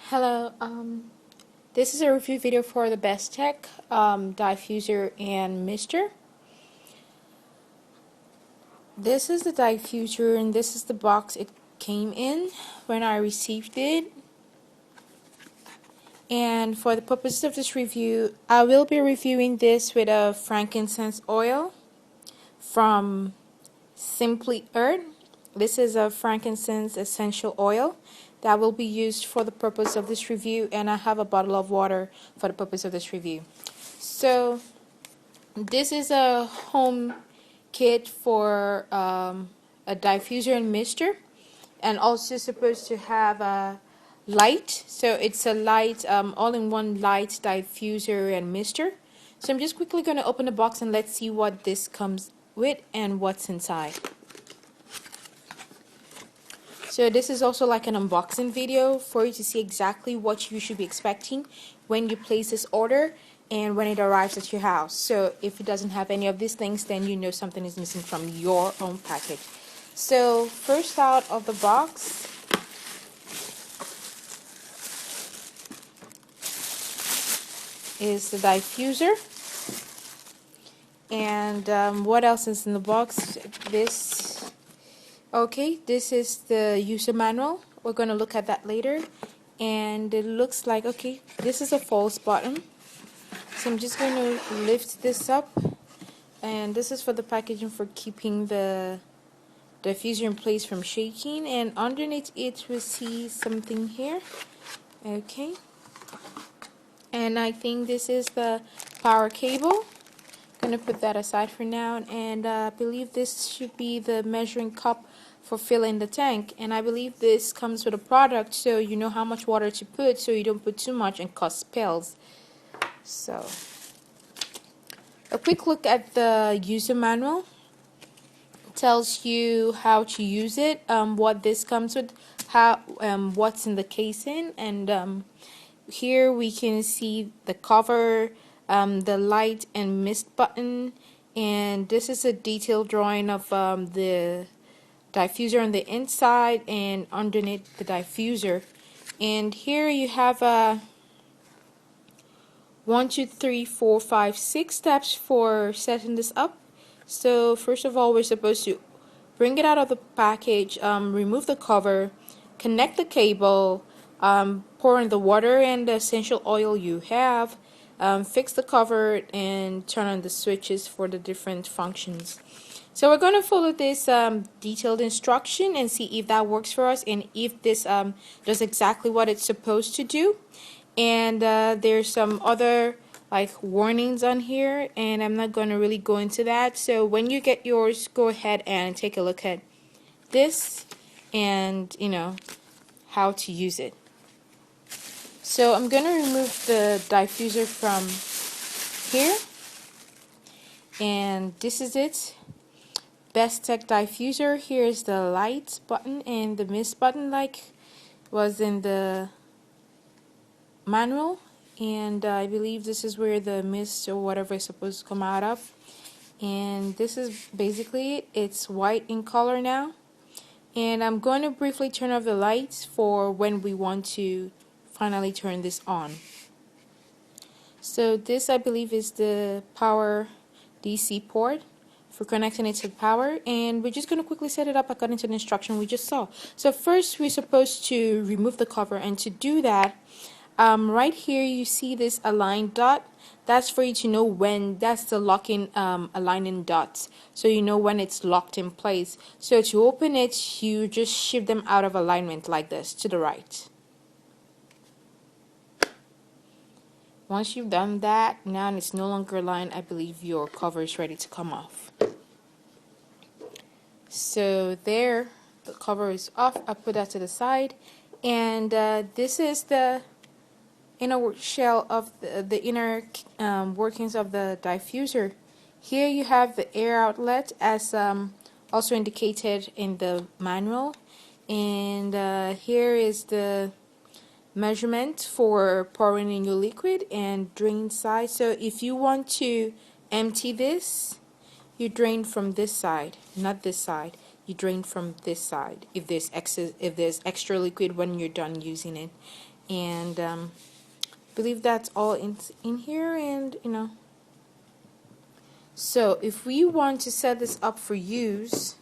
Hello, this is a review video for the Bestek diffuser and mister. This is the diffuser and this is the box it came in when I received it. And for the purposes of this review, I will be reviewing this with a frankincense oil from Simply Earth. This is a frankincense essential oil that will be used for the purpose of this review, and I have a bottle of water for the purpose of this review. So this is a home kit for a diffuser and mister, and also supposed to have a light. So it's a light, all-in-one light diffuser and mister. So I'm just quickly going to open the box and let's see what this comes with and what's inside. So this is also like an unboxing video for you to see exactly what you should be expecting when you place this order and when it arrives at your house. So if it doesn't have any of these things, then you know something is missing from your own package. So first out of the box is the diffuser. And what else is in the box? This is the user manual. We're going to look at that later. And it looks like, this is a false button. So I'm just going to lift this up. And this is for the packaging for keeping the diffuser in place from shaking. And underneath it, we see something here. Okay. And I think this is the power cable. I'm going to put that aside for now. And I believe this should be the measuring cup for filling the tank, and I believe this comes with a product so you know how much water to put so you don't put too much and cause spills. So a quick look at the user manual tells you how to use it, what this comes with, how what's in the casing, and here we can see the cover, the light and mist button, and this is a detailed drawing of the diffuser on the inside and underneath the diffuser. And here you have 1, 2, 3, 4, 5, 6 steps for setting this up. So first of all, we're supposed to bring it out of the package, remove the cover, connect the cable, pour in the water and the essential oil you have, fix the cover, and turn on the switches for the different functions. So we're going to follow this detailed instruction and see if that works for us and if this does exactly what it's supposed to do. And there's some other warnings on here, and I'm not going to really go into that. So when you get yours, go ahead and take a look at this and how to use it. So I'm going to remove the diffuser from here, and this is it. Bestek diffuser. Here's the light button and the mist button like was in the manual, and I believe this is where the mist or whatever is supposed to come out of. And this is basically it. It's white in color now, and I'm going to briefly turn off the lights for when we want to finally turn this on. So this, I believe, is the power DC port for connecting it to power, and we're just going to quickly set it up according to the instruction we just saw. So first we're supposed to remove the cover, and to do that, right here you see this aligned dot. That's for you to know when, that's the locking aligning dots, so you know when it's locked in place. So to open it, you just shift them out of alignment like this to the right. Once you've done that, now it's no longer aligned, I believe your cover is ready to come off. So there, the cover is off. I put that to the side, and this is the inner shell of the inner workings of the diffuser. Here you have the air outlet as also indicated in the manual, and here is the measurement for pouring in your liquid and drain side. So if you want to empty this, you drain from this side, not this side. You drain from this side if there's extra liquid when you're done using it. and believe that's all in here. And so if we want to set this up for use,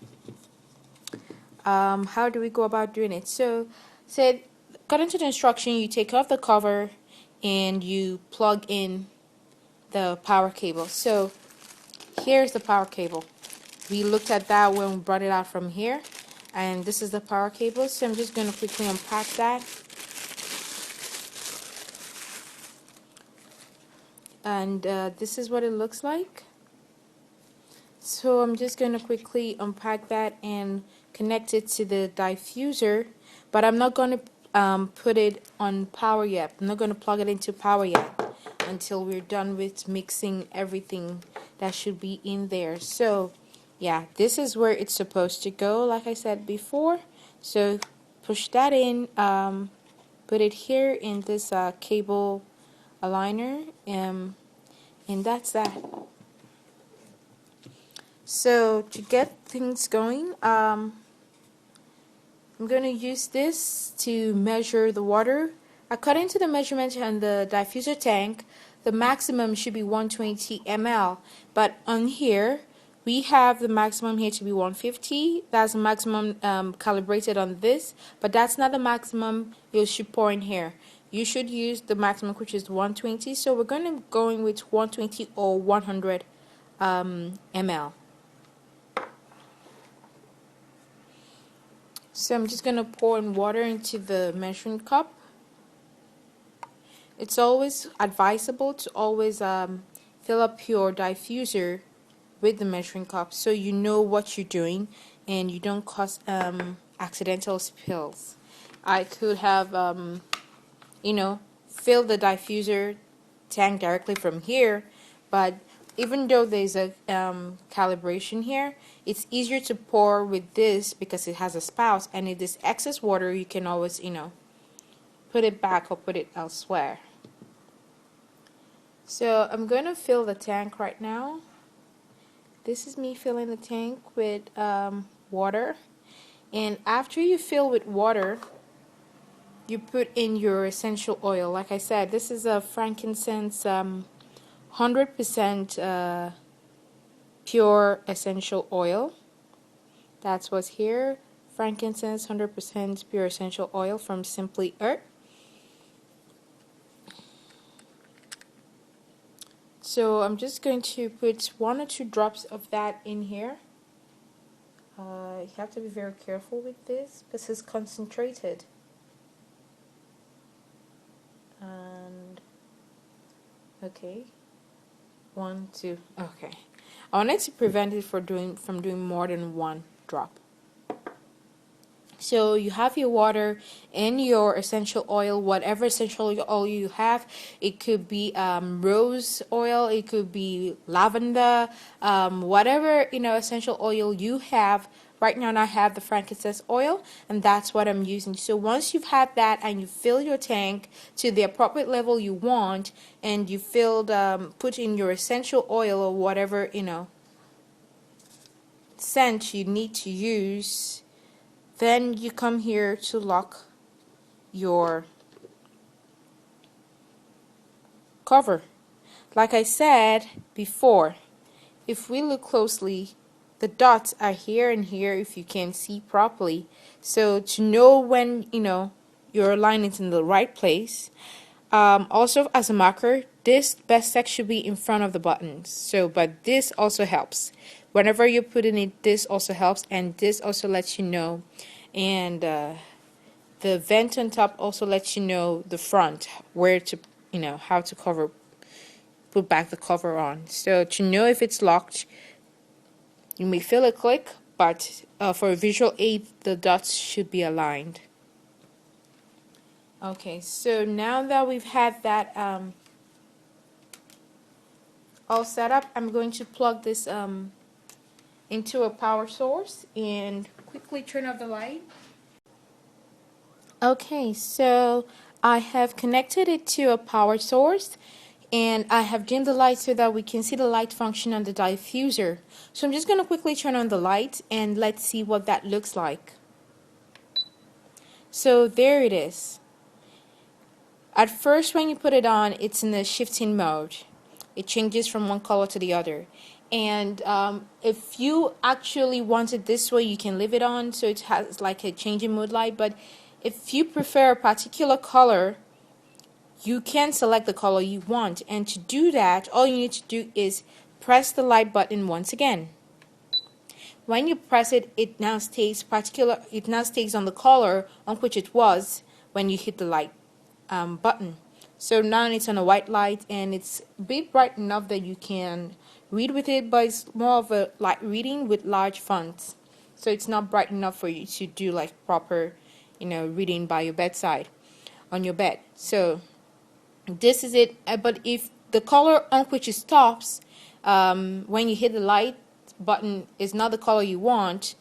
how do we go about doing it? So according to the instruction, you take off the cover and you plug in the power cable. So here's the power cable. We looked at that when we brought it out from here, and this is the power cable. So I'm just going to quickly unpack that. And this is what it looks like. So I'm just going to quickly unpack that and connect it to the diffuser, but I'm not going to put it on power yet. I'm not going to plug it into power yet until we're done with mixing everything that should be in there. So yeah, this is where it's supposed to go, like I said before. So push that in, put it here in this cable aligner, and that's that. So to get things going, I'm going to use this to measure the water. According to the measurement on the diffuser tank, the maximum should be 120 ml, but on here we have the maximum here to be 150. That's the maximum calibrated on this, but that's not the maximum you should pour in here. You should use the maximum, which is 120. So we're going to go in with 120 or 100 ml. So I'm just going to pour in water into the measuring cup. It's always advisable to always fill up your diffuser with the measuring cup, so you know what you're doing and you don't cause accidental spills. I could have filled the diffuser tank directly from here, but even though there's a calibration here, it's easier to pour with this because it has a spout, and if there's excess water, you can always put it back or put it elsewhere. So I'm going to fill the tank right now. This is me filling the tank with water, and after you fill with water, you put in your essential oil. Like I said, this is a frankincense 100% pure essential oil. That's what's here. Frankincense 100% pure essential oil from Simply Earth. So I'm just going to put 1 or 2 drops of that in here. You have to be very careful with this because it's concentrated. And okay, 1, 2. Okay, I wanted to prevent it from doing more than 1 drop. So you have your water and your essential oil, whatever essential oil you have. It could be rose oil, it could be lavender, whatever essential oil you have. Right now I have the frankincense oil, and that's what I'm using. So once you've had that and you fill your tank to the appropriate level you want, and you filled put in your essential oil or whatever scent you need to use, then you come here to lock your cover. Like I said before, if we look closely, the dots are here and here if you can see properly. So to know when your line is in the right place. Also, as a marker, this Bestek should be in front of the buttons. So, but this also helps. Whenever you put in it, this also helps, and this also lets you know. And the vent on top also lets you know the front, where to, how to put back the cover on. So to know if it's locked, you may feel a click, but for a visual aid, the dots should be aligned. Okay, so now that we've had that all set up, I'm going to plug this into a power source and quickly turn off the light. Okay, so I have connected it to a power source, and I have dimmed the light so that we can see the light function on the diffuser. So I'm just going to quickly turn on the light and let's see what that looks like. So there it is. At first when you put it on, it's in the shifting mode. It changes from one color to the other. And if you actually want it this way, you can leave it on so it has like a changing mood light. But if you prefer a particular color, you can select the color you want. And to do that, all you need to do is press the light button once again. When you press it, it now stays on the color on which it was when you hit the light button. So now it's on a white light, and it's a bit bright enough that you can read with it, but it's more of a light reading with large fonts. So it's not bright enough for you to do like proper, reading by your bedside, on your bed. So this is it. But if the color on which it stops, when you hit the light button is not the color you want,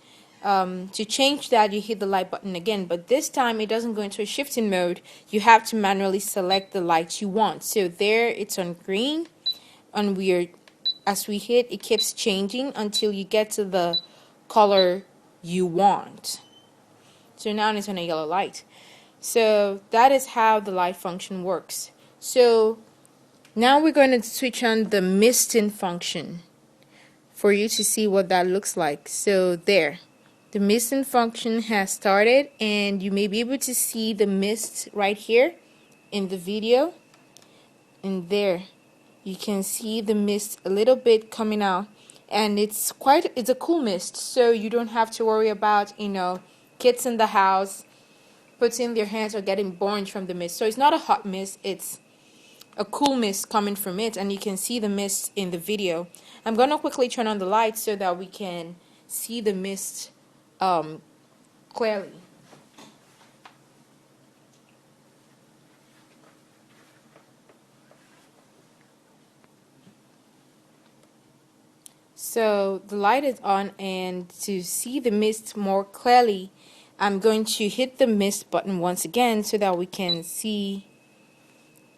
to change that, you hit the light button again, but this time it doesn't go into a shifting mode. You have to manually select the light you want. So there it's on green, and as we hit, it keeps changing until you get to the color you want. So now it's on a yellow light. So that is how the light function works. So now we're going to switch on the misting function for you to see what that looks like. So there. The misting function has started, and you may be able to see the mist right here in the video. And there, you can see the mist a little bit coming out, and it's a cool mist, so you don't have to worry about kids in the house putting their hands or getting burned from the mist. So it's not a hot mist, it's a cool mist coming from it, and you can see the mist in the video. I'm going to quickly turn on the light so that we can see the mist clearly. So the light is on, and to see the mist more clearly, I'm going to hit the mist button once again so that we can see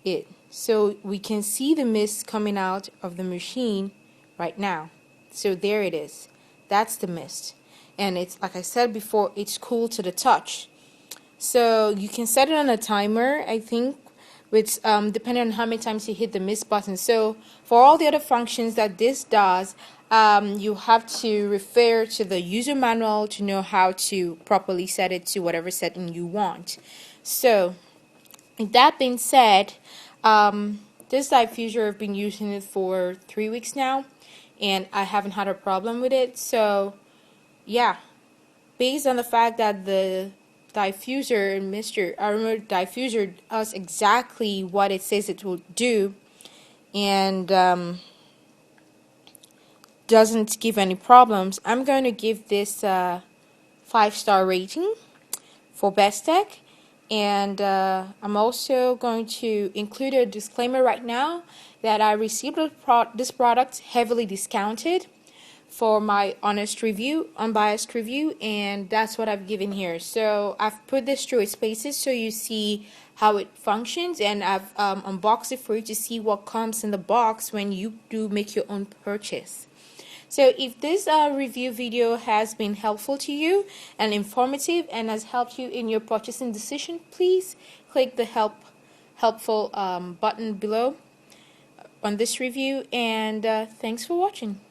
it. So we can see the mist coming out of the machine right now. So there it is. That's the mist. And it's, like I said before, it's cool to the touch. So you can set it on a timer, I think, with depending on how many times you hit the mist button. So for all the other functions that this does, you have to refer to the user manual to know how to properly set it to whatever setting you want. So with that being said, this diffuser, I've been using it for 3 weeks now, and I haven't had a problem with it. So yeah, based on the fact that the diffuser, Mr. Aroma Diffuser, does exactly what it says it will do, and doesn't give any problems, I'm going to give this 5-star rating for Bestek. And I'm also going to include a disclaimer right now that I received this product heavily discounted for my honest review, unbiased review, and that's what I've given here. So I've put this through its paces so you see how it functions, and I've unboxed it for you to see what comes in the box when you do make your own purchase. So if this review video has been helpful to you and informative and has helped you in your purchasing decision, please click the helpful button below on this review, and thanks for watching.